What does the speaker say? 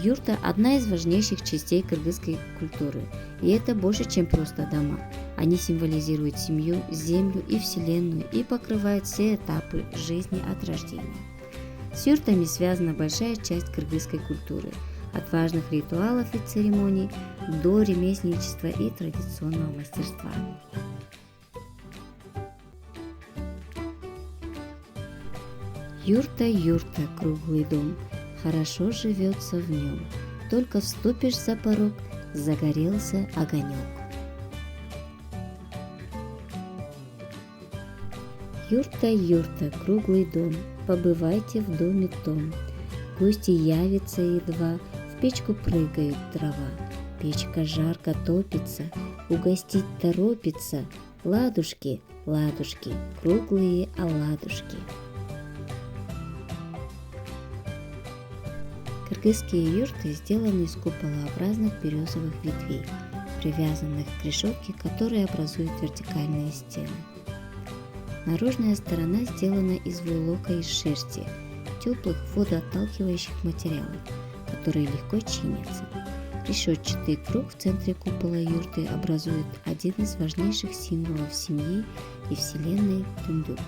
Юрта – одна из важнейших частей кыргызской культуры, и это больше, чем просто дома. Они символизируют семью, землю и вселенную и покрывают все этапы жизни от рождения. С юртами связана большая часть кыргызской культуры, от важных ритуалов и церемоний до ремесленничества и традиционного мастерства. Юрта, юрта, круглый дом, хорошо живется в нем. Только вступишь за порог, загорелся огонек. Юрта, юрта, круглый дом, побывайте в доме том. Гости явятся едва, в печку прыгают дрова. Печка жарко топится, угостить торопится. Ладушки, ладушки, круглые оладушки. Кыргызские юрты сделаны из куполообразных березовых ветвей, привязанных к решетке, которые образуют вертикальные стены. Наружная сторона сделана из войлока из шерсти, теплых водоотталкивающих материалов, которые легко чинятся. Решетчатый круг в центре купола юрты образует один из важнейших символов семьи и вселенной Тундук.